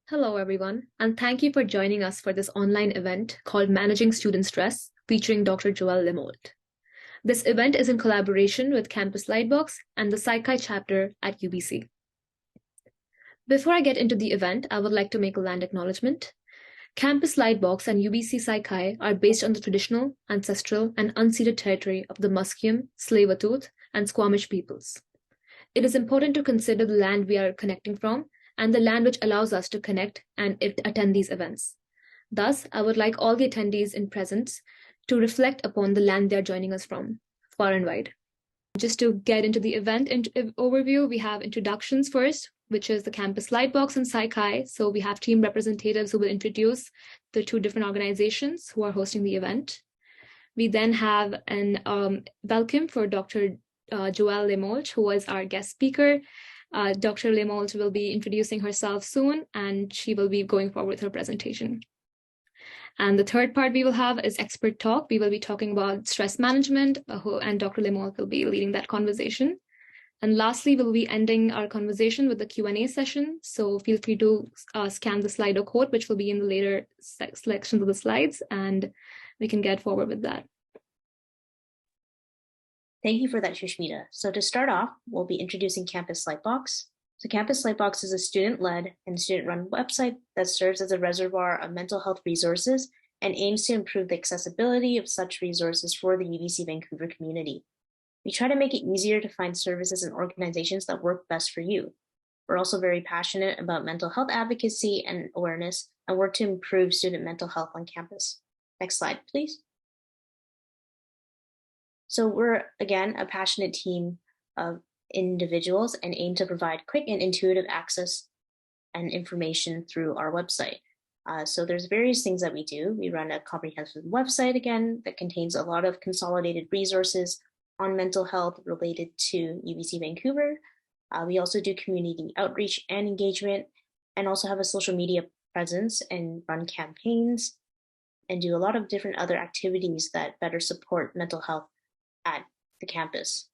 Hello, everyone, and thank you for joining us for this online event called Managing Student Stress, featuring Dr. Joelle Lemoult. This event is in collaboration with Campus LightBox and the Psi Chi chapter at UBC. Before I get into the event, I would like to make a land acknowledgement. Campus LightBox and UBC Psi Chi are based on the traditional, ancestral, and unceded territory of the Musqueam, Tsleil-Waututh, and Squamish peoples. It is important to consider the land we are connecting from and the land which allows us to connect and attend these events. Thus, I would like all the attendees in presence to reflect upon the land they're joining us from, far and wide. Just to get into the event overview, we have introductions first, which is the Campus Lightbox and Psi Chi. So we have team representatives who will introduce the two different organizations who are hosting the event. We then have an welcome for Dr. Joelle Lemoult, who was our guest speaker. Dr. Lemoult will be introducing herself soon, and she will be going forward with her presentation. And the third part we will have is expert talk. We will be talking about stress management, and Dr. Lemoult will be leading that conversation. And lastly, we'll be ending our conversation with the Q&A session. So feel free to scan the Slido code, which will be in the later selections of the slides, and we can get forward with that. Thank you for that, Shushmita. So to start off, we'll be introducing Campus LightBox. So Campus LightBox is a student-led and student-run website that serves as a reservoir of mental health resources and aims to improve the accessibility of such resources for the UBC Vancouver community. We try to make it easier to find services and organizations that work best for you. We're also very passionate about mental health advocacy and awareness and work to improve student mental health on campus. Next slide, please. So we're, again, a passionate team of individuals and aim to provide quick and intuitive access and information through our website. So there's various things that we do. We run a comprehensive website, again, that contains a lot of consolidated resources on mental health related to UBC Vancouver. We also do community outreach and engagement, and also have a social media presence and run campaigns and do a lot of different other activities that better support mental health at the campus.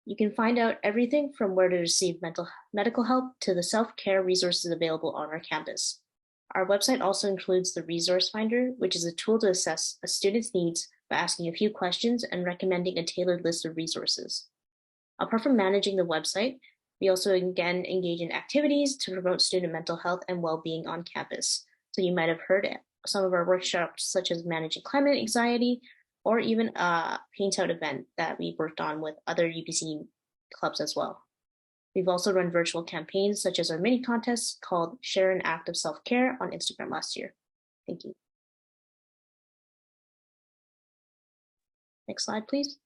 You can find out everything from where to receive medical help to the self-care resources available on our campus. Our website also includes the Resource Finder, which is a tool to assess a student's needs by asking a few questions and recommending a tailored list of resources. Apart from managing the website, we also again engage in activities to promote student mental health and well-being on campus. So you might have heard some of our workshops, such as managing climate anxiety, or even a paint out event that we worked on with other UBC clubs as well. We've also run virtual campaigns such as our mini contest called Share an Act of Self-Care on Instagram last year. Thank you. Next slide, please.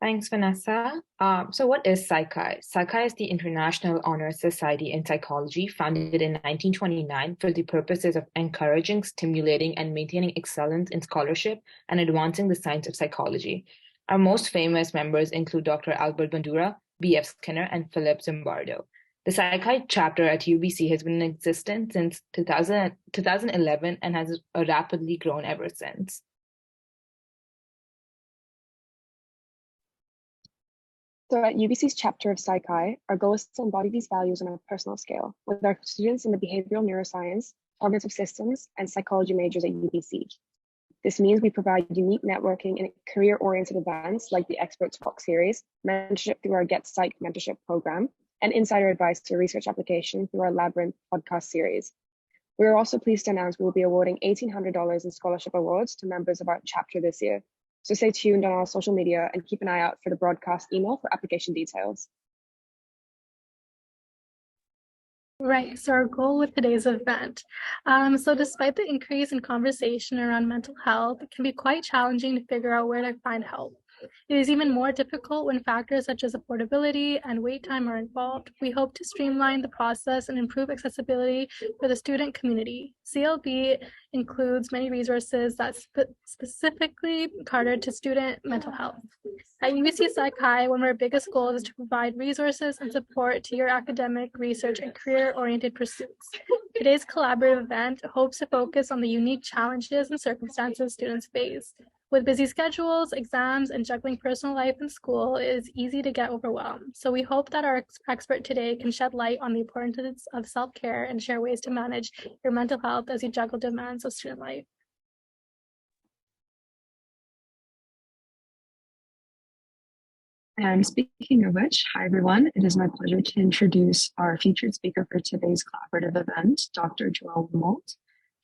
Thanks, Vanessa. So what is Psi Chi? Psi Chi is the International Honor Society in Psychology, founded in 1929 for the purposes of encouraging, stimulating, and maintaining excellence in scholarship and advancing the science of psychology. Our most famous members include Dr. Albert Bandura, B.F. Skinner, and Philip Zimbardo. The Psi Chi chapter at UBC has been in existence since 2011 and has rapidly grown ever since. So at UBC's chapter of Psi Chi, our goal is to embody these values on a personal scale with our students in the behavioral neuroscience, cognitive systems, and psychology majors at UBC. This means we provide unique networking and career-oriented events like the Expert Talk series, mentorship through our Get Psych mentorship program, and insider advice to research application through our Labyrinth podcast series. We are also pleased to announce we will be awarding $1,800 in scholarship awards to members of our chapter this year. So stay tuned on our social media and keep an eye out for the broadcast email for application details. Right, so our goal with today's event. So despite the increase in conversation around mental health, it can be quite challenging to figure out where to find help. It is even more difficult when factors such as affordability and wait time are involved. We hope to streamline the process and improve accessibility for the student community. CLB includes many resources that specifically catered to student mental health. At UBC Psi Chi, one of our biggest goals is to provide resources and support to your academic, research, and career-oriented pursuits. Today's collaborative event hopes to focus on the unique challenges and circumstances students face. With busy schedules, exams, and juggling personal life and school, it is easy to get overwhelmed. So we hope that our expert today can shed light on the importance of self-care and share ways to manage your mental health as you juggle demands of student life. And speaking of which, hi everyone, it is my pleasure to introduce our featured speaker for today's collaborative event, Dr. Joelle Lemoult.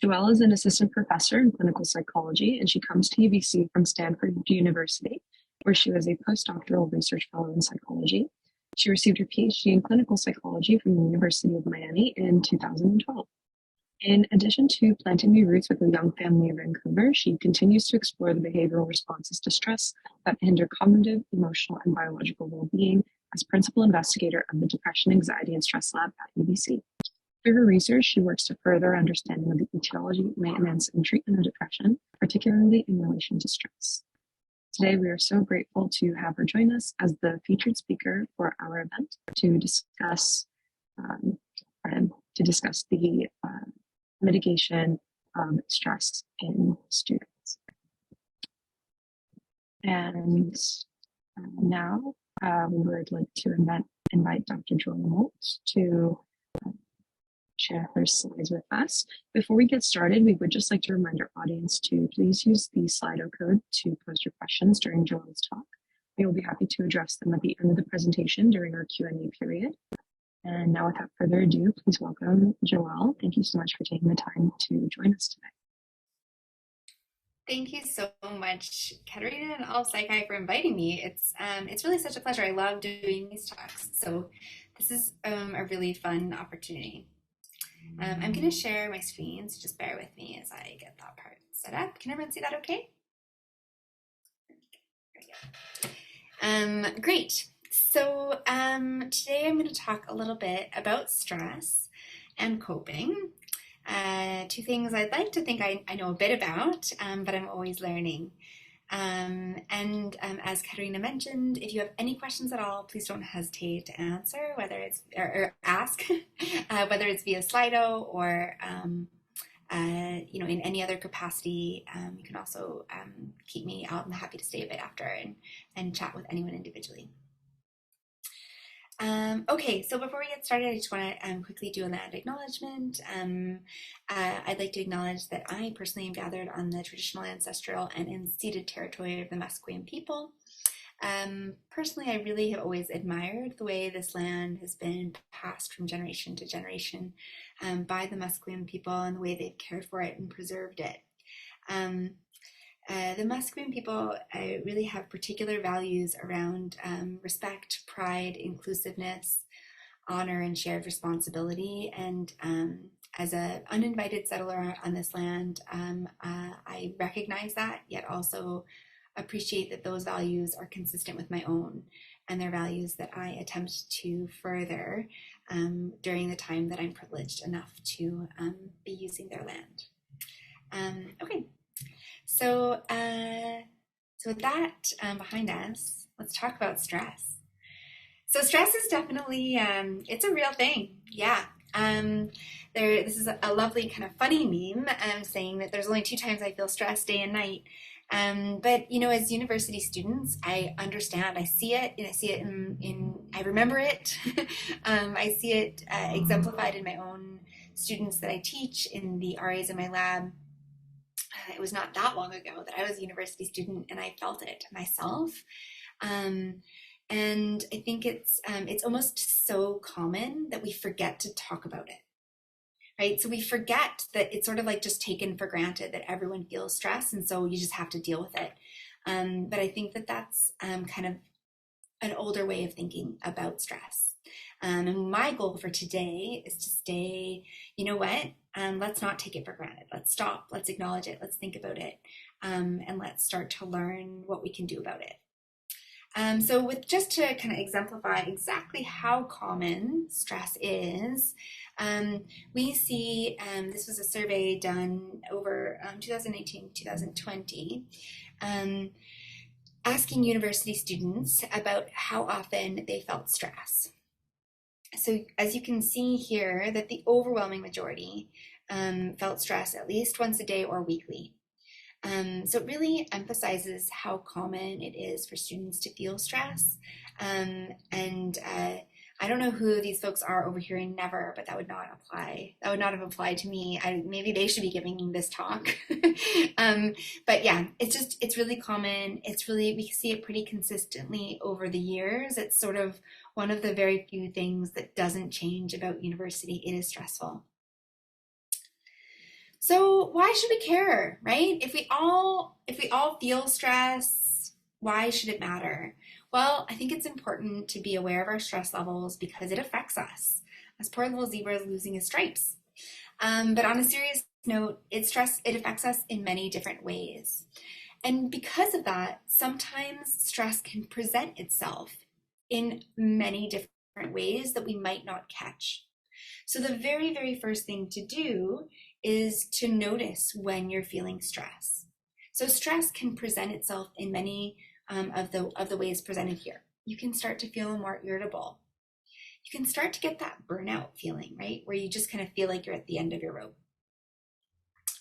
Joelle is an assistant professor in clinical psychology, and she comes to UBC from Stanford University, where she was a postdoctoral research fellow in psychology. She received her PhD in clinical psychology from the University of Miami in 2012. In addition to planting new roots with a young family in Vancouver, she continues to explore the behavioral responses to stress that hinder cognitive, emotional, and biological well-being as principal investigator of the Depression, Anxiety, and Stress Lab at UBC. Through her research, she works to further understanding of the etiology, maintenance, and treatment of depression, particularly in relation to stress. Today, we are so grateful to have her join us as the featured speaker for our event to discuss the mitigation of stress in students. And now we would like to invite Dr. Joelle Lemoult to share her slides with us. Before we get started, we would just like to remind our audience to please use the Slido code to post your questions during Joelle's talk. We will be happy to address them at the end of the presentation during our Q&A period. And now, without further ado, please welcome Joelle. Thank you so much for taking the time to join us today. Thank you so much, Katerina and all of Psi Chi for inviting me. It's really such a pleasure. I love doing these talks. So this is a really fun opportunity. I'm going to share my screen, so just bear with me as I get that part set up. Can everyone see that okay? There we go. Great. So today I'm going to talk a little bit about stress and coping. Two things I'd like to think I know a bit about, but I'm always learning. As Katerina mentioned, if you have any questions at all, please don't hesitate to answer, whether it's or ask, whether it's via Slido or in any other capacity. You can also keep me out. I'm happy to stay a bit after and chat with anyone individually. Okay, so before we get started, I just want to quickly do a land acknowledgement. I'd like to acknowledge that I personally am gathered on the traditional, ancestral, and unceded territory of the Musqueam people. Personally, I really have always admired the way this land has been passed from generation to generation by the Musqueam people and the way they've cared for it and preserved it. The Musqueam people really have particular values around respect, pride, inclusiveness, honor, and shared responsibility. And as an uninvited settler on this land, I recognize that, yet also appreciate that those values are consistent with my own and they're values that I attempt to further during the time that I'm privileged enough to be using their land. Okay. So with that behind us, let's talk about stress. So stress is definitely, it's a real thing. Yeah. This is a lovely kind of funny meme saying that there's only 2 times I feel stressed, day and night. But, as university students, I understand, I see it, and I see it I remember it. I see it exemplified in my own students that I teach, in the RAs in my lab. It was not that long ago that I was a university student and I felt it myself. And I think it's almost so common that we forget to talk about it, right? So we forget that it's sort of like just taken for granted that everyone feels stress, and so you just have to deal with it. But I think that that's kind of an older way of thinking about stress. And my goal for today is to stay, let's not take it for granted. Let's stop, let's acknowledge it, let's think about it, and let's start to learn what we can do about it. So just to kind of exemplify exactly how common stress is, we see, this was a survey done over 2018-2020, asking university students about how often they felt stress. So as you can see here, that the overwhelming majority felt stress at least once a day or weekly. So it really emphasizes how common it is for students to feel stress. I don't know who these folks are over here in Never, but that would not apply. That would not have applied to me. Maybe they should be giving this talk. But yeah, it's really common. We see it pretty consistently over the years. It's sort of one of the very few things that doesn't change about university. It is stressful. So why should we care, right? If we all feel stress, why should it matter? Well, I think it's important to be aware of our stress levels because it affects us. This poor little zebra is losing his stripes. But on a serious note, it affects us in many different ways. And because of that, sometimes stress can present itself in many different ways that we might not catch. So the very, very first thing to do is to notice when you're feeling stress. So stress can present itself in many of the ways presented here. You can start to feel more irritable. You can start to get that burnout feeling, right? Where you just kind of feel like you're at the end of your rope.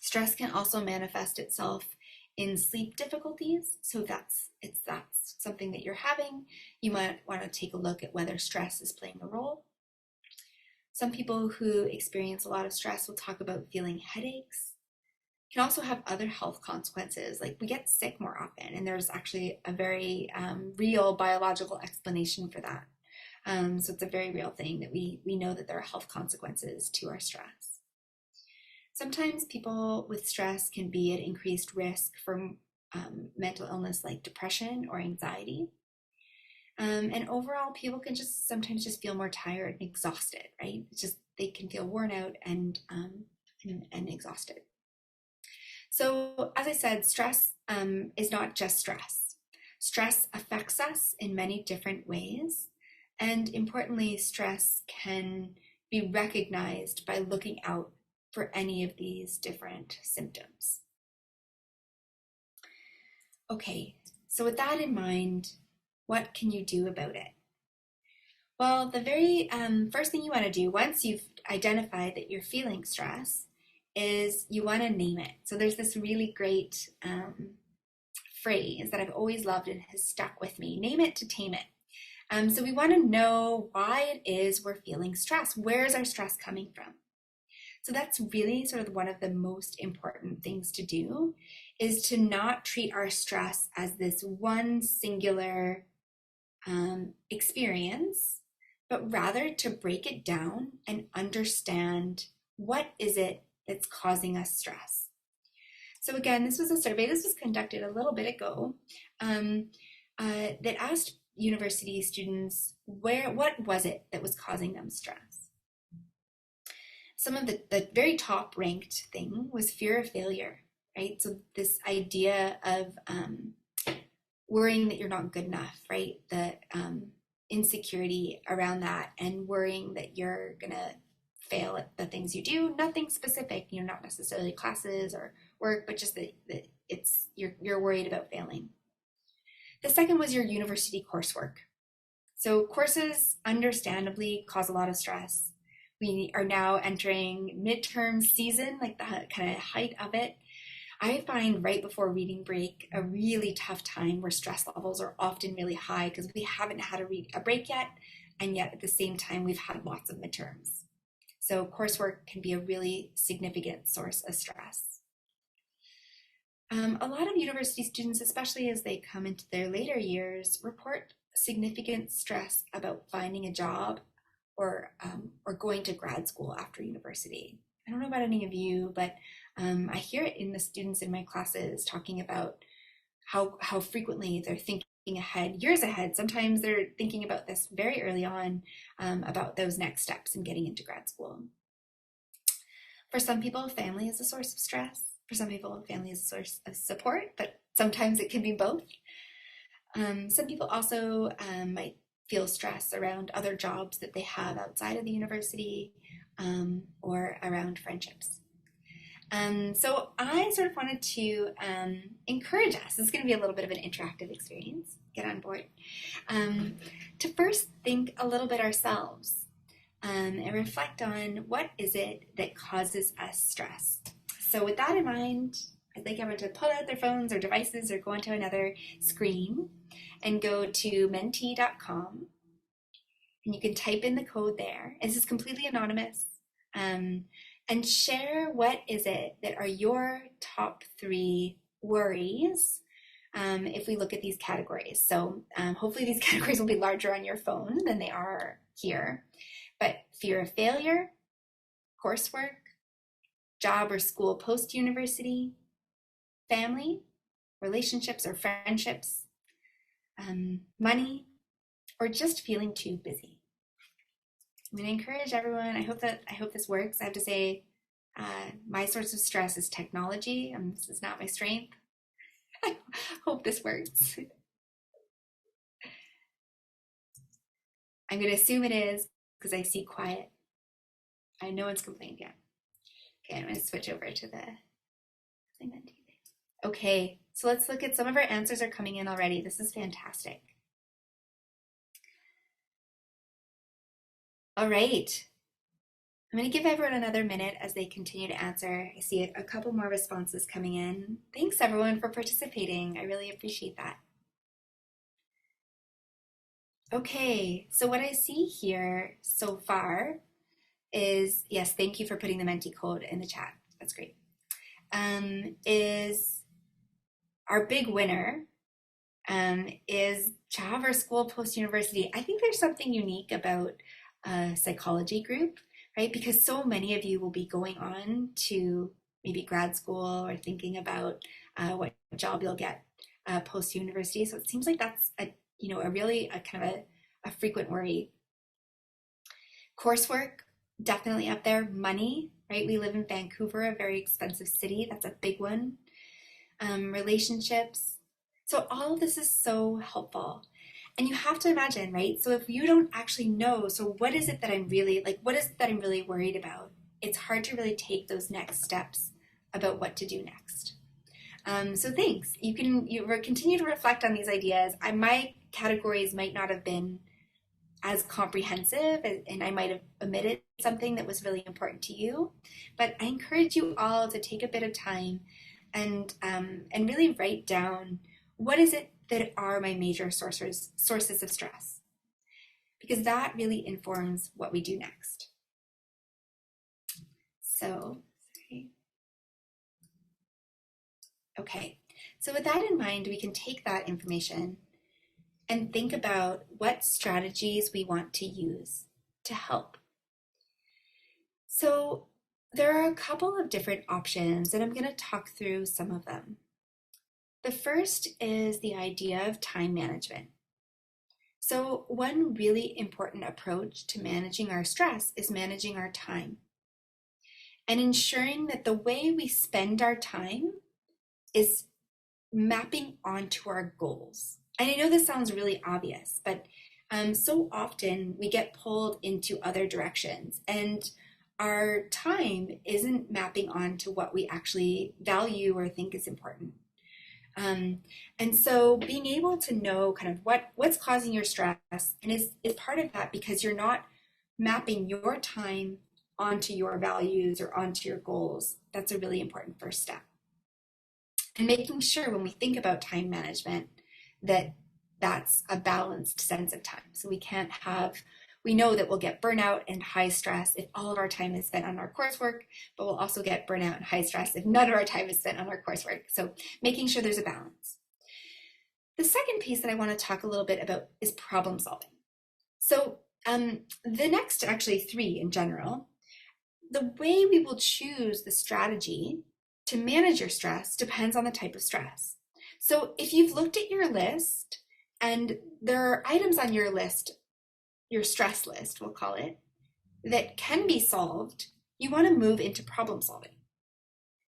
Stress can also manifest itself in sleep difficulties. So that's something that you're having. You might want to take a look at whether stress is playing a role. Some people who experience a lot of stress will talk about feeling headaches. Can also have other health consequences, like we get sick more often, and there's actually a very real biological explanation for that. So it's a very real thing that we know that there are health consequences to our stress. Sometimes people with stress can be at increased risk for mental illness like depression or anxiety. And overall, people can sometimes just feel more tired and exhausted, right? They can feel worn out and exhausted. So as I said, stress is not just stress. Stress affects us in many different ways. And importantly, stress can be recognized by looking out for any of these different symptoms. Okay, so with that in mind, what can you do about it? Well, the very first thing you want to do once you've identified that you're feeling stress is you want to name it. So there's this really great phrase that I've always loved and has stuck with me. Name it to tame it. So we want to know why it is we're feeling stress. Where is our stress coming from? So that's really sort of one of the most important things to do, is to not treat our stress as this one singular experience, but rather to break it down and understand what is it that's causing us stress. So again, this was a survey. This was conducted a little bit ago that asked university students what was it that was causing them stress. Some of the very top ranked thing was fear of failure, right? So this idea of worrying that you're not good enough, right? The insecurity around that and worrying that you're gonna fail at the things you do. Nothing specific, not necessarily classes or work, but just that you're worried about failing. The second was your university coursework. So courses understandably cause a lot of stress. We are now entering midterm season, like the kind of height of it. I find right before reading break a really tough time where stress levels are often really high because we haven't had a break yet, and yet at the same time we've had lots of midterms. So coursework can be a really significant source of stress. A lot of university students, especially as they come into their later years, report significant stress about finding a job or going to grad school after university. I don't know about any of you, but I hear it in the students in my classes talking about how frequently they're thinking ahead, years ahead. Sometimes they're thinking about this very early on, about those next steps in getting into grad school. For some people, family is a source of stress. For some people, family is a source of support, but sometimes it can be both. Some people also might feel stress around other jobs that they have outside of the university, or around friendships. So I sort of wanted to encourage us, this is going to be a little bit of an interactive experience, get on board, to first think a little bit ourselves and reflect on what is it that causes us stress. So with that in mind, I'd like everyone to pull out their phones or devices or go onto another screen and go to mentee.com. And you can type in the code there. This is completely anonymous. And share what is it that are your top 3 worries if we look at these categories. So hopefully these categories will be larger on your phone than they are here. But fear of failure, coursework, job or school post-university, family, relationships or friendships, money, or just feeling too busy. I'm going to encourage everyone. I hope this works. I have to say, my source of stress is technology. This is not my strength. I hope this works. I'm going to assume it is because I see quiet. No one's complained yet. Okay, I'm going to switch over to the mentee thing. Okay, so let's look at some of our answers are coming in already. This is fantastic. All right. I'm going to give everyone another minute as they continue to answer. I see a couple more responses coming in. Thanks everyone for participating. I really appreciate that. Okay, so what I see here so far is, yes, thank you for putting the Mentee code in the chat. That's great. Is our big winner is job or school post-university. I think there's something unique about a psychology group, right? Because so many of you will be going on to maybe grad school or thinking about what job you'll get post-university. So it seems like that's a really kind of a frequent worry. Coursework, definitely up there. Money, right? We live in Vancouver, a very expensive city. That's a big one. Relationships. So all of this is so helpful. And you have to imagine, right? So if you don't actually know, so what is it that I'm really, what is it that I'm really worried about? It's hard to really take those next steps about what to do next. So thanks. You continue to reflect on these ideas. My categories might not have been as comprehensive, and I might have omitted something that was really important to you, but I encourage you all to take a bit of time and really write down what is it that are my major sources of stress, because that really informs what we do next. So, okay, so with that in mind, we can take that information and think about what strategies we want to use to help. So there are a couple of different options, and I'm going to talk through some of them. The first is the idea of time management. So one really important approach to managing our stress is managing our time and ensuring that the way we spend our time is mapping onto our goals. And I know this sounds really obvious, but so often we get pulled into other directions and our time isn't mapping onto what we actually value or think is important. And so being able to know kind of what's causing your stress and is part of that, because you're not mapping your time onto your values or onto your goals. That's a really important first step. And making sure when we think about time management that that's a balanced sense of time. So we know that we'll get burnout and high stress if all of our time is spent on our coursework, but we'll also get burnout and high stress if none of our time is spent on our coursework. So making sure there's a balance. The second piece that I want to talk a little bit about is problem solving. So the next actually 3 in general, the way we will choose the strategy to manage your stress depends on the type of stress. So if you've looked at your list and there are items on your list, your stress list, we'll call it, that can be solved, you want to move into problem solving,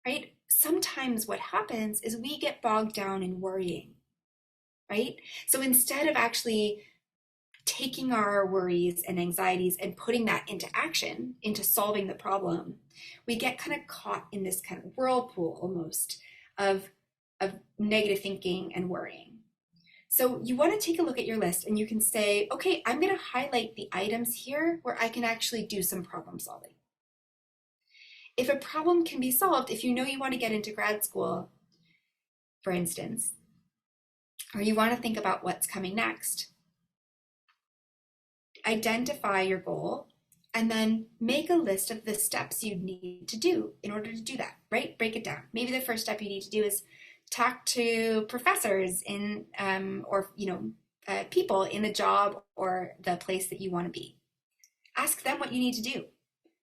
right? Sometimes what happens is we get bogged down in worrying, right? So instead of actually taking our worries and anxieties and putting that into action, into solving the problem, we get kind of caught in this kind of whirlpool almost of negative thinking and worrying. So you want to take a look at your list and you can say, okay, I'm going to highlight the items here where I can actually do some problem solving. If a problem can be solved, if you know you want to get into grad school, for instance, or you want to think about what's coming next, identify your goal and then make a list of the steps you need to do in order to do that, right? Break it down. Maybe the first step you need to do is talk to professors in, or people in the job or the place that you want to be. Ask them what you need to do.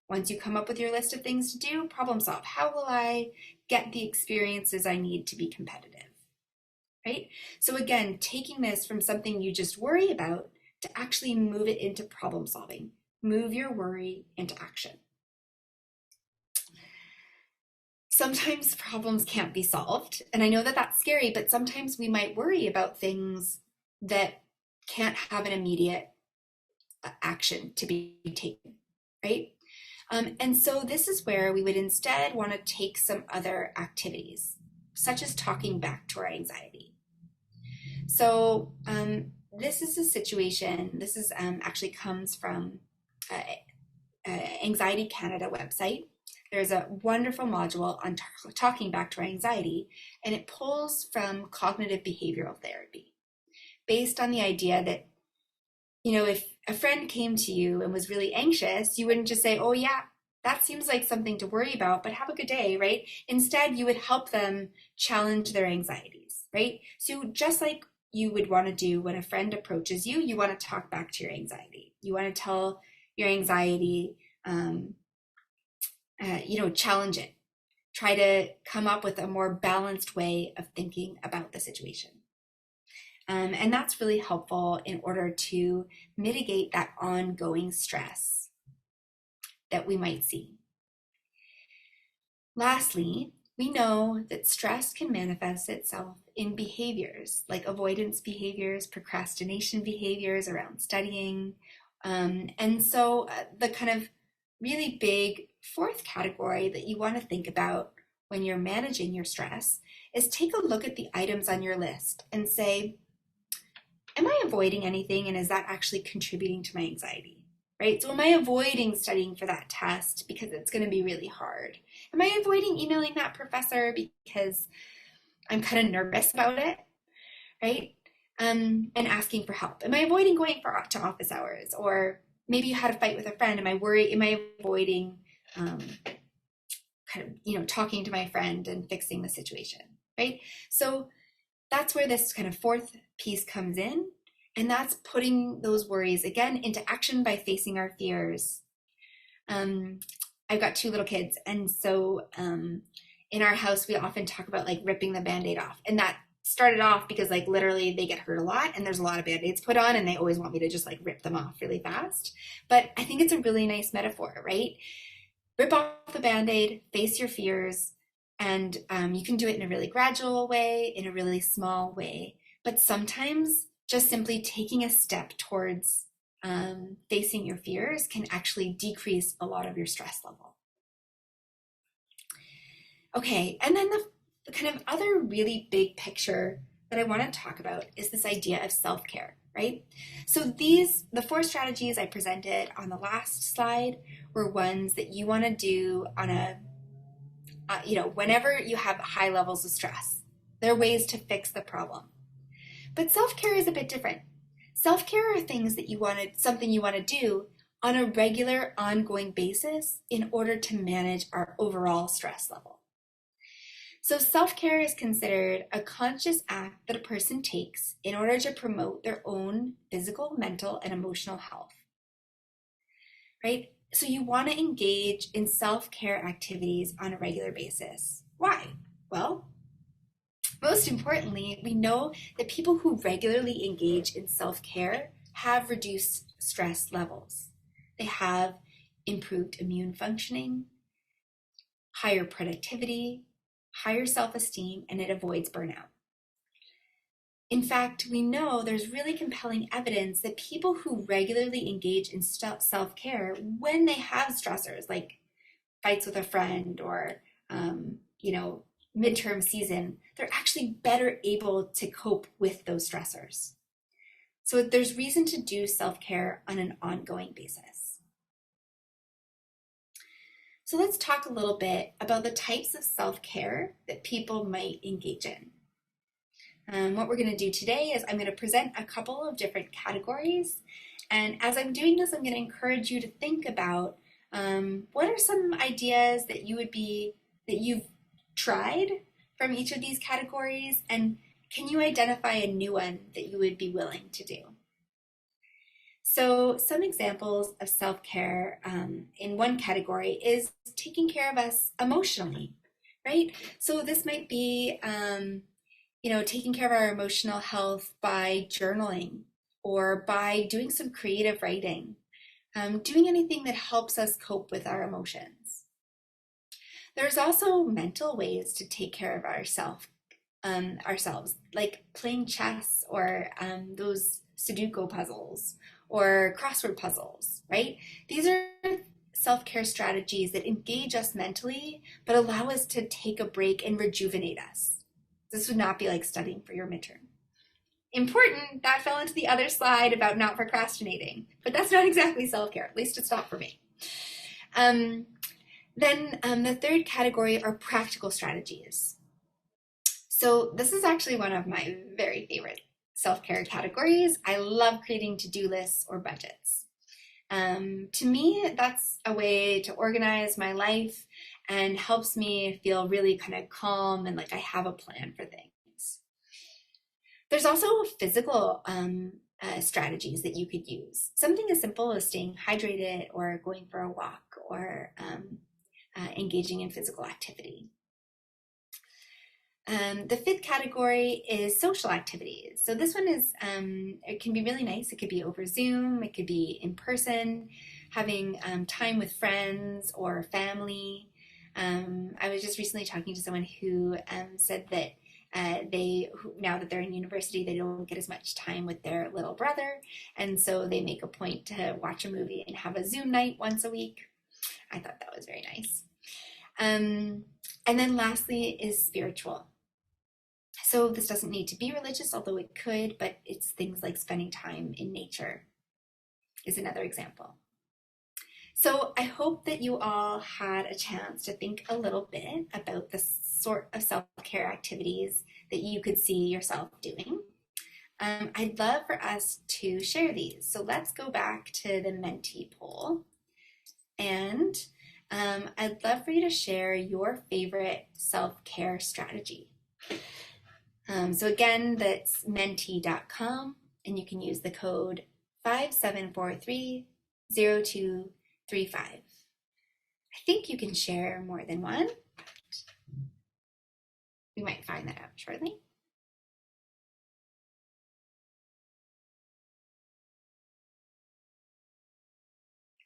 Once you come up with your list of things to do, problem solve. How will I get the experiences I need to be competitive, right? So again, taking this from something you just worry about to actually move it into problem solving. Move your worry into action. Sometimes problems can't be solved, and I know that that's scary, but sometimes we might worry about things that can't have an immediate action to be taken, right? And so this is where we would instead want to take some other activities, such as talking back to our anxiety. So this is a situation, this is actually comes from Anxiety Canada website. There's a wonderful module on talking back to our anxiety, and it pulls from cognitive behavioral therapy, based on the idea that, if a friend came to you and was really anxious, you wouldn't just say, oh yeah, that seems like something to worry about, but have a good day, right? Instead, you would help them challenge their anxieties, right? So just like you would want to do when a friend approaches you, you want to talk back to your anxiety. You want to tell your anxiety, challenge it. Try to come up with a more balanced way of thinking about the situation. And that's really helpful in order to mitigate that ongoing stress that we might see. Lastly, we know that stress can manifest itself in behaviors like avoidance behaviors, procrastination behaviors around studying. And so the kind of really big fourth category that you want to think about when you're managing your stress is take a look at the items on your list and say, am I avoiding anything, and is that actually contributing to my anxiety? Right? So am I avoiding studying for that test because it's going to be really hard? Am I avoiding emailing that professor because I'm kind of nervous about it? Right? And asking for help. Am I avoiding going to office hours? Or maybe you had a fight with a friend. Am I avoiding talking to my friend and fixing the situation? Right? So that's where this kind of fourth piece comes in. And that's putting those worries, again, into action by facing our fears. I've got 2 little kids. And so in our house, we often talk about like ripping the Band-Aid off. And that started off because like literally they get hurt a lot and there's a lot of Band-Aids put on and they always want me to just like rip them off really fast. But I think it's a really nice metaphor, right? Rip off the Band-Aid, face your fears, and you can do it in a really gradual way, in a really small way. But sometimes just simply taking a step towards facing your fears can actually decrease a lot of your stress level. Okay, and then the kind of other really big picture that I want to talk about is this idea of self-care, right? So the 4 strategies I presented on the last slide were ones that you want to do on a, whenever you have high levels of stress. There are ways to fix the problem. But self-care is a bit different. Self-care are things that something you want to do on a regular, ongoing basis in order to manage our overall stress level. So self-care is considered a conscious act that a person takes in order to promote their own physical, mental, and emotional health, right? So you want to engage in self-care activities on a regular basis. Why? Well, most importantly, we know that people who regularly engage in self-care have reduced stress levels. They have improved immune functioning, higher productivity, higher self-esteem, and it avoids burnout. In fact, we know there's really compelling evidence that people who regularly engage in self-care when they have stressors like fights with a friend or, midterm season, they're actually better able to cope with those stressors. So there's reason to do self-care on an ongoing basis. So let's talk a little bit about the types of self-care that people might engage in. What we're going to do today is I'm going to present a couple of different categories. And as I'm doing this, I'm going to encourage you to think about what are some ideas that you've tried from each of these categories, and can you identify a new one that you would be willing to do? So some examples of self-care in one category is taking care of us emotionally, right? So this might be taking care of our emotional health by journaling or by doing some creative writing, doing anything that helps us cope with our emotions. There's also mental ways to take care of ourselves, like playing chess or those Sudoku puzzles or crossword puzzles, right? These are self-care strategies that engage us mentally, but allow us to take a break and rejuvenate us. This would not be like studying for your midterm. Important, that fell into the other slide about not procrastinating, but that's not exactly self-care, at least it's not for me. Then the third category are practical strategies. So this is actually one of my very favorite self-care categories. I love creating to-do lists or budgets. To me, that's a way to organize my life and helps me feel really kind of calm and like I have a plan for things. There's also physical strategies that you could use. Something as simple as staying hydrated or going for a walk or engaging in physical activity. The fifth category is social activities. So this one is, it can be really nice. It could be over Zoom, it could be in person, having time with friends or family. I was just recently talking to someone who said that now that they're in university, they don't get as much time with their little brother. And so they make a point to watch a movie and have a Zoom night once a week. I thought that was very nice. And then lastly is spiritual. So this doesn't need to be religious, although it could, but it's things like spending time in nature is another example. So I hope that you all had a chance to think a little bit about the sort of self-care activities that you could see yourself doing. I'd love for us to share these. So let's go back to the Menti poll. And I'd love for you to share your favorite self-care strategy. So again, that's menti.com, and you can use the code 57430235. I think you can share more than one. We might find that out shortly.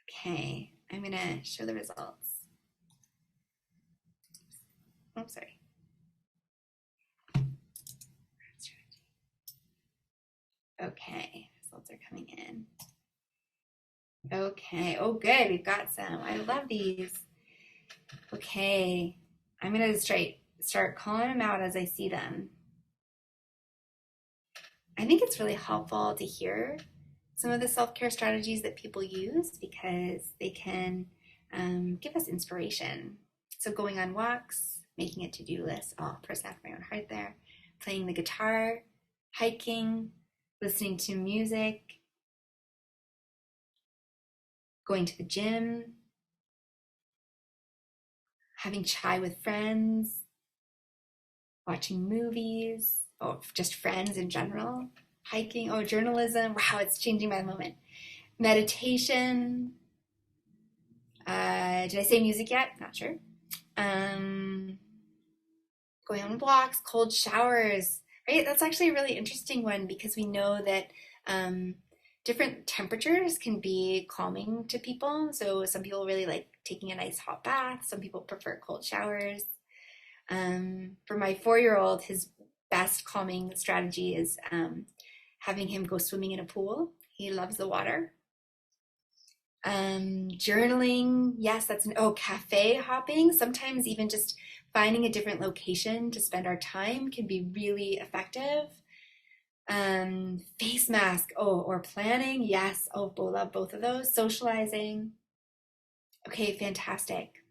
Okay, I'm gonna show the results. Oh, sorry. Okay, results are coming in. Okay, oh good, we've got some. I love these. Okay, I'm gonna start calling them out as I see them. I think it's really helpful to hear some of the self-care strategies that people use because they can give us inspiration. So going on walks, making a to-do list, I'll press out my own heart there, playing the guitar, hiking, listening to music, going to the gym, having chai with friends, watching movies, or just friends in general, hiking, journalism, wow, it's changing by the moment. Meditation, did I say music yet? Not sure. Going on walks, cold showers, right? That's actually a really interesting one because we know that different temperatures can be calming to people. So some people really like taking a nice hot bath. Some people prefer cold showers. For my 4-year-old, his best calming strategy is having him go swimming in a pool. He loves the water. Journaling, yes, cafe hopping. Sometimes even just finding a different location to spend our time can be really effective. Face mask, or planning, yes, love both of those. Socializing, okay, fantastic.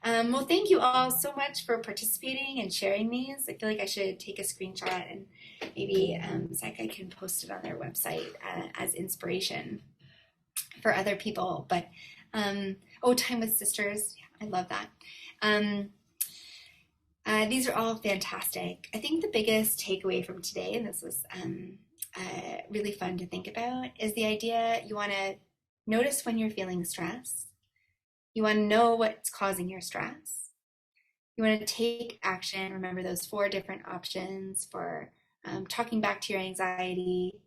Well, thank you all so much for participating and sharing these. I feel like I should take a screenshot and maybe Psi Chi can post it on their website as inspiration for other people. But oh, Time with Sisters, yeah, I love that. These are all fantastic. I think the biggest takeaway from today, and this was really fun to think about, is the idea you want to notice when you're feeling stress. You want to know what's causing your stress. You want to take action. Remember those 4 different options for talking back to your anxiety,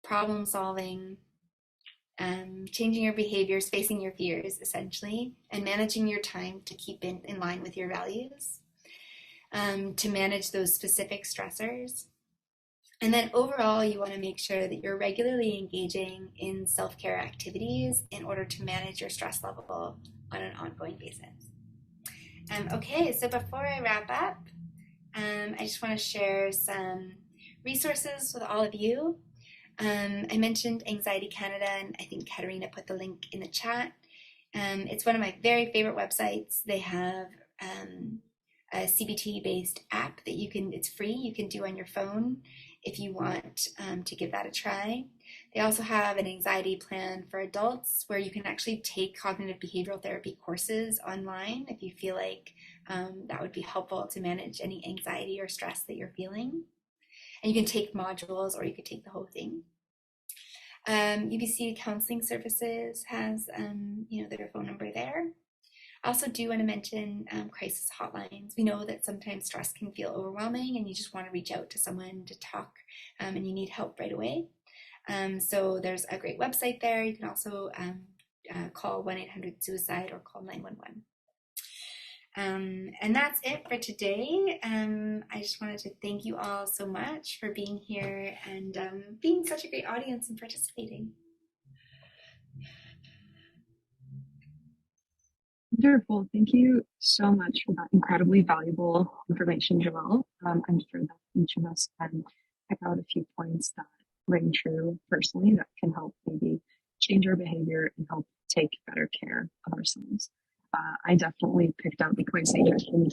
problem solving, changing your behaviors, facing your fears, essentially, and managing your time to keep in line with your values, to manage those specific stressors. And then overall, you want to make sure that you're regularly engaging in self-care activities in order to manage your stress level on an ongoing basis. Okay, so before I wrap up, I just want to share some resources with all of you. I mentioned Anxiety Canada, and I think Katerina put the link in the chat. It's one of my very favorite websites. They have a CBT-based app that it's free, you can do on your phone if you want to give that a try. They also have an anxiety plan for adults where you can actually take cognitive behavioral therapy courses online if you feel like that would be helpful to manage any anxiety or stress that you're feeling. And you can take modules or you could take the whole thing. UBC Counseling Services has their phone number there. I also do want to mention crisis hotlines. We know that sometimes stress can feel overwhelming and you just want to reach out to someone to talk and you need help right away. So there's a great website there. You can also call 1-800-SUICIDE or call 911. And that's it for today. I just wanted to thank you all so much for being here and being such a great audience and participating. Wonderful. Thank you so much for that incredibly valuable information, Joelle. I'm sure that each of us can pick out a few points that ring true personally that can help maybe change our behavior and help take better care of ourselves. I definitely picked out the points that you mentioned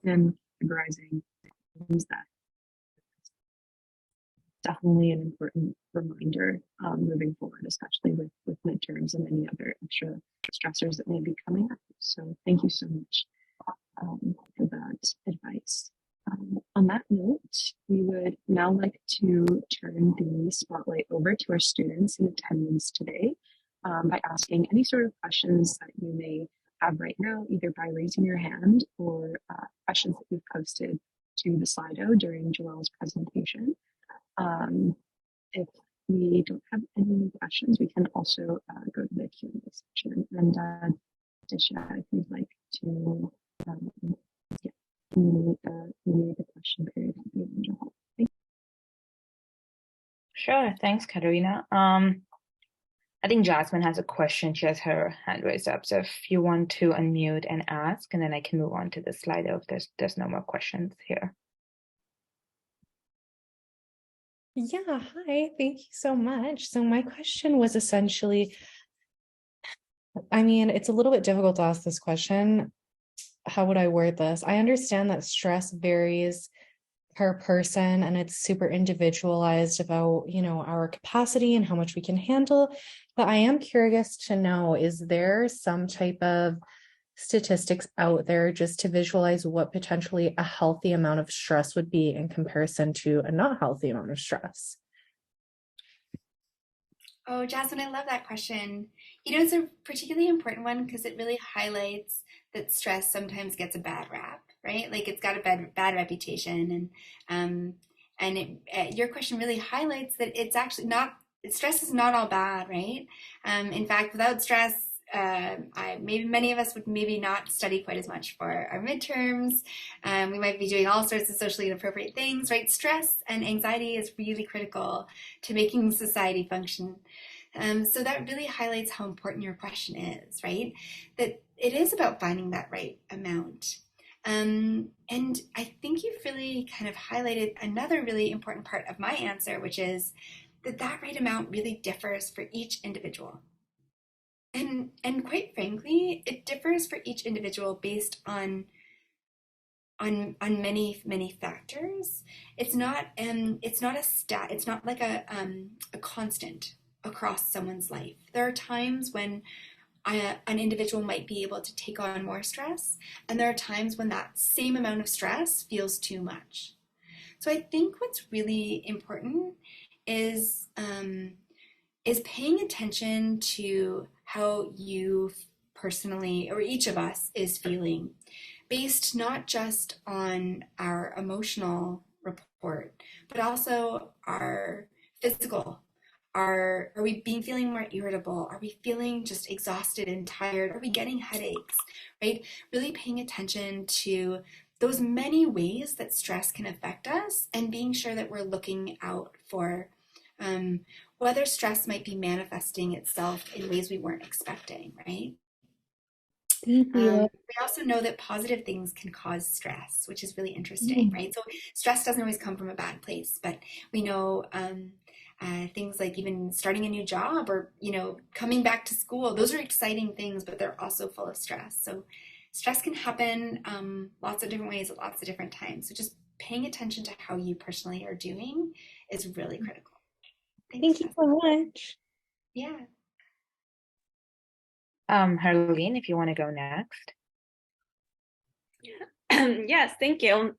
and categorizing things that definitely an important reminder moving forward, especially with midterms and any other extra stressors that may be coming up. So thank you so much for that advice. On that note, we would now like to turn the spotlight over to our students in attendance today by asking any sort of questions that you may have right now, either by raising your hand or questions that you've posted to the Slido during Joelle's presentation. If we don't have any questions, we can also go to the Q&A section. And Disha, if you'd like to move the question period, that'd be wonderful. Thank you. Sure, thanks, Katerina. I think Jasmine has a question. She has her hand raised up. So if you want to unmute and ask, and then I can move on to the slide if there's no more questions here. Yeah, hi, thank you so much. So my question was essentially, I mean, it's a little bit difficult to ask this question. How would I word this? I understand that stress varies per person and it's super individualized about, our capacity and how much we can handle. But I am curious to know, is there some type of statistics out there just to visualize what potentially a healthy amount of stress would be in comparison to a not healthy amount of stress? Oh, Jasmine, I love that question. It's a particularly important one because it really highlights that stress sometimes gets a bad rap, right? Like it's got a bad reputation, and your question really highlights that it's actually not. Stress is not all bad, right? In fact, without stress, maybe many of us would maybe not study quite as much for our midterms. We might be doing all sorts of socially inappropriate things, right? Stress and anxiety is really critical to making society function. So that really highlights how important your question is, right? That it is about finding that right amount. And I think you've really kind of highlighted another really important part of my answer, which is that right amount really differs for each individual. And quite frankly, it differs differs for each individual based on many factors. It's not it's not like a constant across someone's life. There are times when an individual might be able to take on more stress, and there are times when that same amount of stress feels too much. So I think what's really important is paying attention to how you personally, or each of us, is feeling, based not just on our emotional report, but also our physical. Are we feeling more irritable? Are we feeling just exhausted and tired? Are we getting headaches, right? Really paying attention to those many ways that stress can affect us, and being sure that we're looking out for whether stress might be manifesting itself in ways we weren't expecting, right? Thank you. We also know that positive things can cause stress, which is really interesting, right? So stress doesn't always come from a bad place, but we know things like even starting a new job, or coming back to school, those are exciting things, but they're also full of stress. So stress can happen lots of different ways at lots of different times. So just paying attention to how you personally are doing is really critical. Thank you so much. Yeah. Harleen, if you want to go next. Yes, thank you.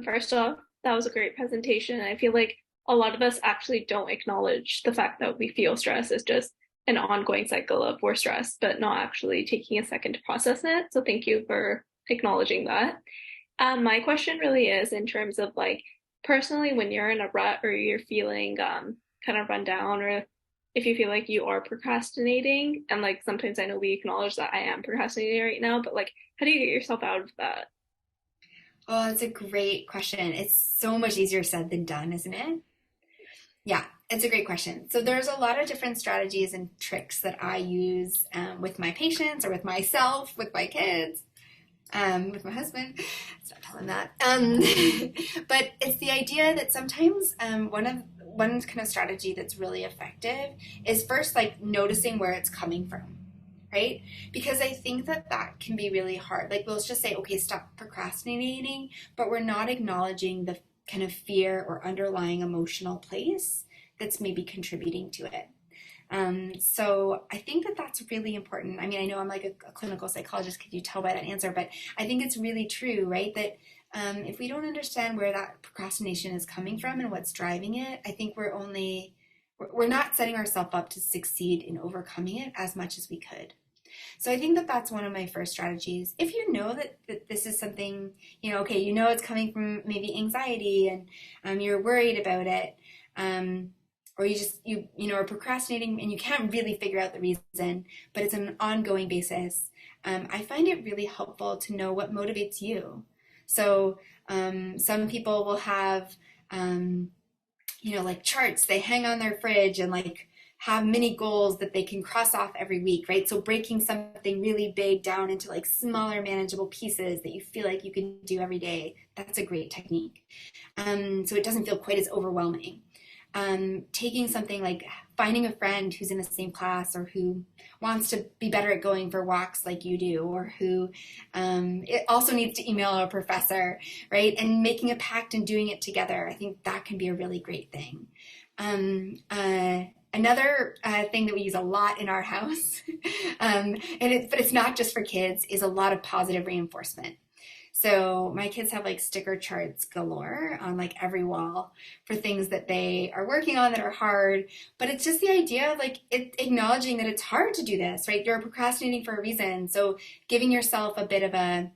First off, that was a great presentation. I feel like a lot of us actually don't acknowledge the fact that we feel stress is just an ongoing cycle of we're stressed, but not actually taking a second to process it. So thank you for acknowledging that. My question really is in terms of like, personally, when you're in a rut or you're feeling kind of run down, or if you feel like you are procrastinating, and like sometimes I know we acknowledge that I am procrastinating right now, but like, how do you get yourself out of that? Oh, that's a great question. It's so much easier said than done, isn't it? Yeah, it's a great question. So there's a lot of different strategies and tricks that I use with my patients, or with myself, with my kids, with my husband. Stop telling that. But it's the idea that sometimes one kind of strategy that's really effective is first like noticing where it's coming from, right? Because I think that can be really hard. Like we'll just say, okay, stop procrastinating, but we're not acknowledging the kind of fear or underlying emotional place that's maybe contributing to it. So I think that's really important. I mean, I know I'm like a clinical psychologist, could you tell by that answer, but I think it's really true, right? That if we don't understand where that procrastination is coming from and what's driving it, I think we're not setting ourselves up to succeed in overcoming it as much as we could. So I think that's one of my first strategies. If you know that this is something, okay, it's coming from maybe anxiety, and you're worried about it, or you are procrastinating and you can't really figure out the reason, but it's an ongoing basis, I find it really helpful to know what motivates you. So some people will have like charts they hang on their fridge, and like have mini goals that they can cross off every week, right? So breaking something really big down into like smaller manageable pieces that you feel like you can do every day, that's a great technique. So it doesn't feel quite as overwhelming. Taking something like finding a friend who's in the same class, or who wants to be better at going for walks like you do, or who it also needs to email a professor, right? And making a pact and doing it together. I think that can be a really great thing. Another thing that we use a lot in our house, but it's not just for kids, is a lot of positive reinforcement. So my kids have like sticker charts galore on like every wall for things that they are working on that are hard. But it's just the idea of like acknowledging that it's hard to do this, right? You're procrastinating for a reason. So giving yourself a bit of a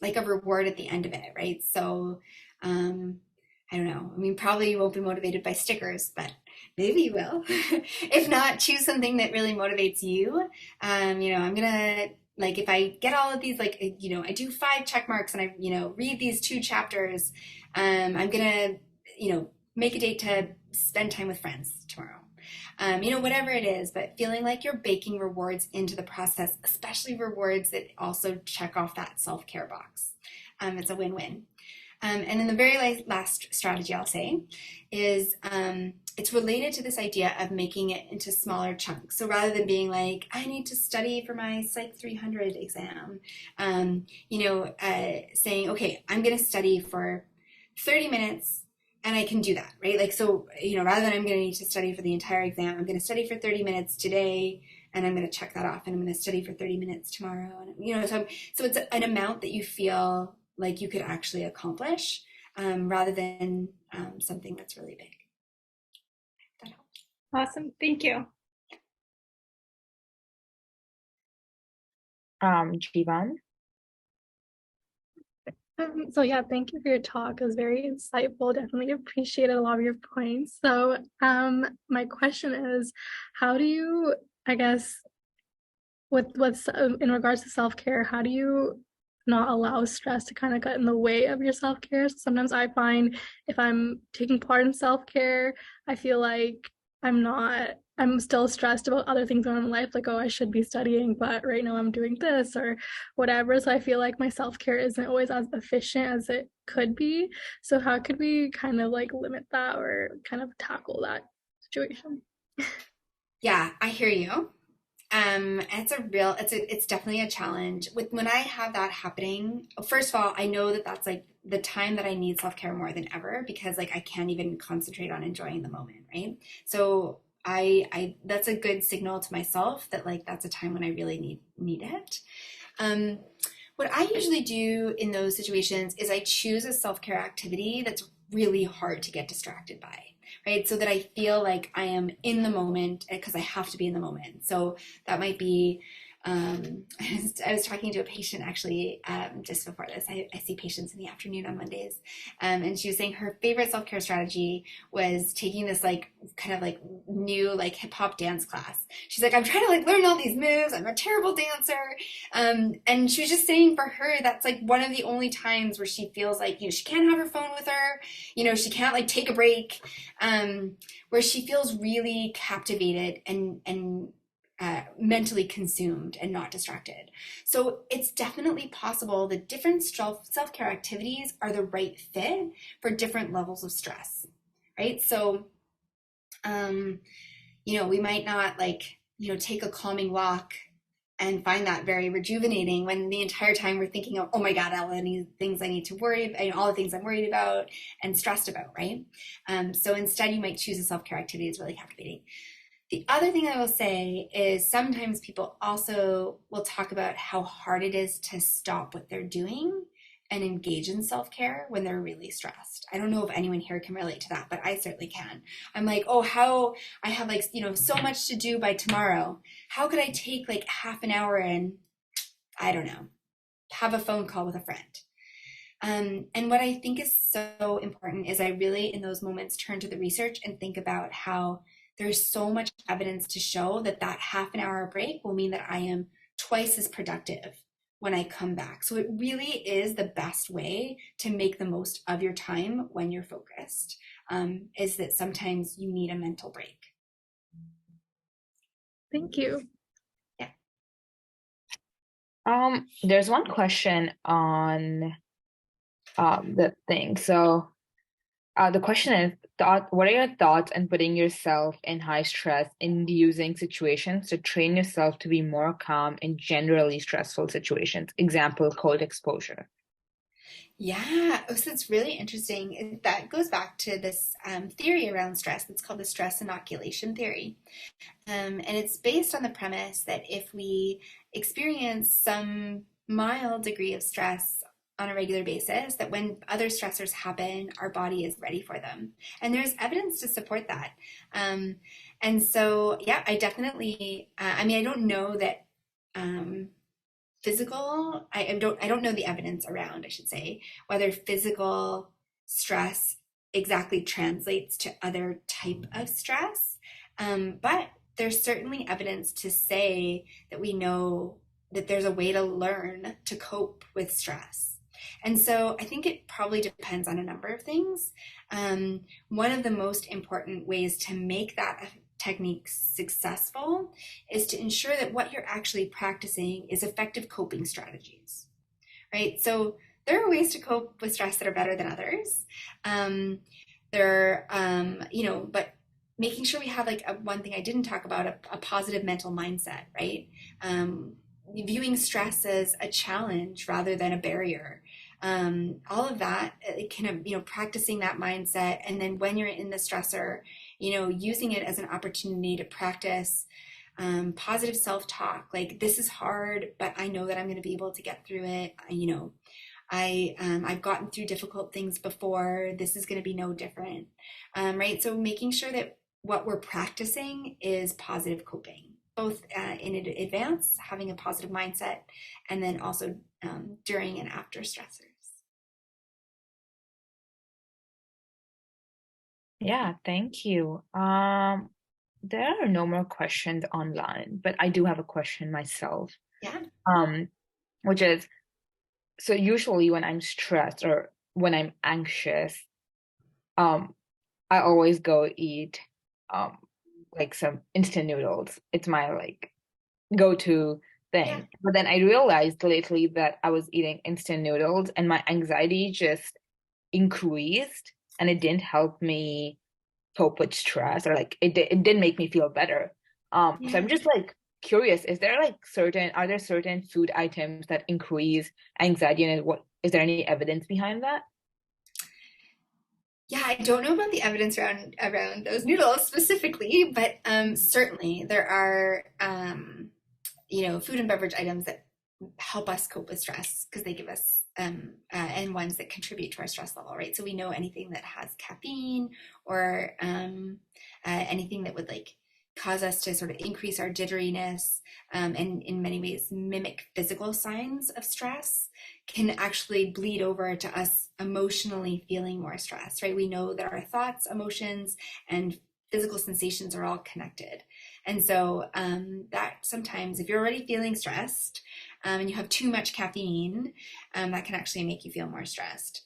reward at the end of it, right? So I don't know. I mean, probably you won't be motivated by stickers, but maybe you will. If not, choose something that really motivates you. I'm gonna, like, if I get all of these, like, I do 5 check marks and I, read these 2 chapters, I'm gonna, make a date to spend time with friends tomorrow. Whatever it is, but feeling like you're baking rewards into the process, especially rewards that also check off that self-care box. It's a win-win. And then the very last strategy I'll say is it's related to this idea of making it into smaller chunks. So rather than being like, I need to study for my Psych 300 exam, saying, okay, I'm going to study for 30 minutes and I can do that, right? Like, so, rather than I'm going to need to study for the entire exam, I'm going to study for 30 minutes today and I'm going to check that off, and I'm going to study for 30 minutes tomorrow. And, so it's an amount that you feel like you could actually accomplish rather than something that's really big. That helps. Awesome. Thank you. Jivan? So yeah, thank you for your talk. It was very insightful. Definitely appreciated a lot of your points. So my question is, how do you, I guess, with in regards to self-care, how do you not allow stress to kind of get in the way of your self-care? So sometimes I find if I'm taking part in self-care, I feel like I'm still stressed about other things in my life, like, oh, I should be studying, but right now I'm doing this or whatever. So I feel like my self-care isn't always as efficient as it could be. So how could we kind of like limit that or kind of tackle that situation? Yeah, I hear you. It's definitely a challenge. When I have that happening, first of all, I know that that's like the time that I need self-care more than ever, because like I can't even concentrate on enjoying the moment, right? So I that's a good signal to myself that like that's a time when I really need it. What I usually do in those situations is I choose a self-care activity that's really hard to get distracted by, right? So that I feel like I am in the moment, because I have to be in the moment. So that might be, I was talking to a patient actually just before this. I see patients in the afternoon on Mondays. And she was saying her favorite self-care strategy was taking this like kind of like new like hip hop dance class. She's like, I'm trying to like learn all these moves. I'm a terrible dancer. And she was just saying for her, that's like one of the only times where she feels like, she can't have her phone with her. She can't like take a break, where she feels really captivated and mentally consumed and not distracted. So it's definitely possible that different self-care activities are the right fit for different levels of stress, right? So, we might not like, take a calming walk and find that very rejuvenating when the entire time we're thinking of, oh my God, all the things I need to worry about, all the things I'm worried about and stressed about, right? So instead you might choose a self-care activity that's really captivating. The other thing I will say is sometimes people also will talk about how hard it is to stop what they're doing and engage in self-care when they're really stressed. I don't know if anyone here can relate to that, but I certainly can. I'm like, oh, how I have like, so much to do by tomorrow. How could I take like half an hour and, I don't know, have a phone call with a friend? And what I think is so important is I really, in those moments, turn to the research and think about how there's so much evidence to show that half an hour break will mean that I am twice as productive when I come back. So it really is the best way to make the most of your time when you're focused, is that sometimes you need a mental break. Thank you. Yeah. There's one question on the thing. So the question is, what are your thoughts on putting yourself in high stress inducing situations to train yourself to be more calm in generally stressful situations? Example, cold exposure. Yeah, so it's really interesting. That goes back to this theory around stress that's called the stress inoculation theory. And it's based on the premise that if we experience some mild degree of stress on a regular basis, that when other stressors happen, our body is ready for them. And there's evidence to support that. And so, yeah, I definitely, I don't know that physical, I don't know the evidence around, I should say, whether physical stress exactly translates to other type of stress. But there's certainly evidence to say that we know that there's a way to learn to cope with stress. And so I think it probably depends on a number of things. One of the most important ways to make that technique successful is to ensure that what you're actually practicing is effective coping strategies, right? So there are ways to cope with stress that are better than others. But making sure we have like one thing I didn't talk about, a positive mental mindset, right? Viewing stress as a challenge rather than a barrier. All of that, practicing that mindset. And then when you're in the stressor, using it as an opportunity to practice positive self-talk, like this is hard, but I know that I'm going to be able to get through it. I've gotten through difficult things before. This is going to be no different, right? So making sure that what we're practicing is positive coping, both in advance, having a positive mindset, and then also during and after stressors. Yeah, thank you. There are no more questions online, but I do have a question myself. Yeah. Which is, so usually when I'm stressed or when I'm anxious, I always go eat like some instant noodles. It's my like go-to thing. Yeah. But then I realized lately that I was eating instant noodles and my anxiety just increased, and it didn't help me cope with stress, or like it didn't make me feel better. So I'm just like curious, are there certain food items that increase anxiety, and what is there any evidence behind that? Yeah, I don't know about the evidence around those noodles specifically, but certainly there are food and beverage items that help us cope with stress because they give us and ones that contribute to our stress level, right? So we know anything that has caffeine or anything that would like cause us to sort of increase our jitteriness and in many ways mimic physical signs of stress can actually bleed over to us emotionally feeling more stress, right? We know that our thoughts, emotions, and physical sensations are all connected. And so that sometimes if you're already feeling stressed and you have too much caffeine, that can actually make you feel more stressed.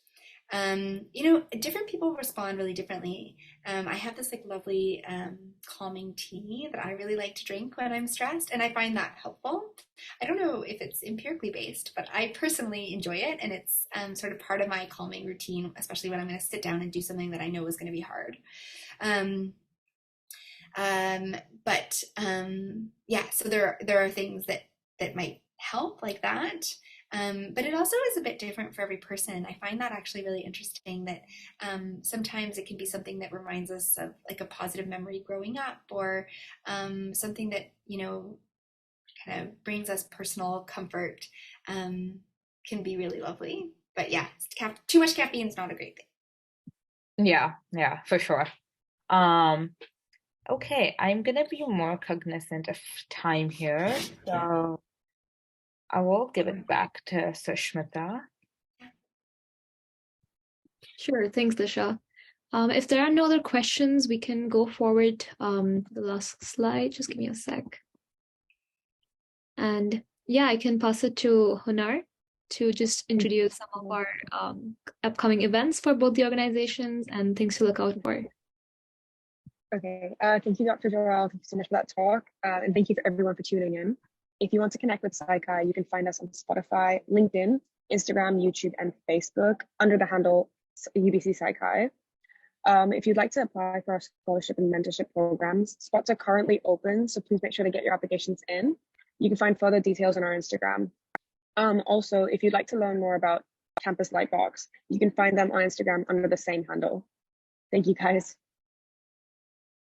Different people respond really differently. I have this like lovely calming tea that I really like to drink when I'm stressed, and I find that helpful. I don't know if it's empirically based, but I personally enjoy it, and it's sort of part of my calming routine, especially when I'm going to sit down and do something that I know is going to be hard. So there are things that might help like that. But it also is a bit different for every person. I find that actually really interesting that sometimes it can be something that reminds us of like a positive memory growing up, or something that, kind of brings us personal comfort, can be really lovely. But yeah, too much caffeine is not a great thing. Yeah, for sure. Okay, I'm gonna be more cognizant of time here, so I will give it back to Sushmita. Sure, thanks, Disha. If there are no other questions, we can go forward. The last slide, just give me a sec. And yeah, I can pass it to Hunar to just introduce some of our upcoming events for both the organizations and things to look out for. Okay, thank you, Dr. Joelle. Thank you so much for that talk. And thank you for everyone for tuning in. If you want to connect with Psi Chi, you can find us on Spotify, LinkedIn, Instagram, YouTube, and Facebook under the handle UBC Psi Chi. If you'd like to apply for our scholarship and mentorship programs, spots are currently open, so please make sure to get your applications in. You can find further details on our Instagram. Also, if you'd like to learn more about Campus LightBox, you can find them on Instagram under the same handle. Thank you, guys.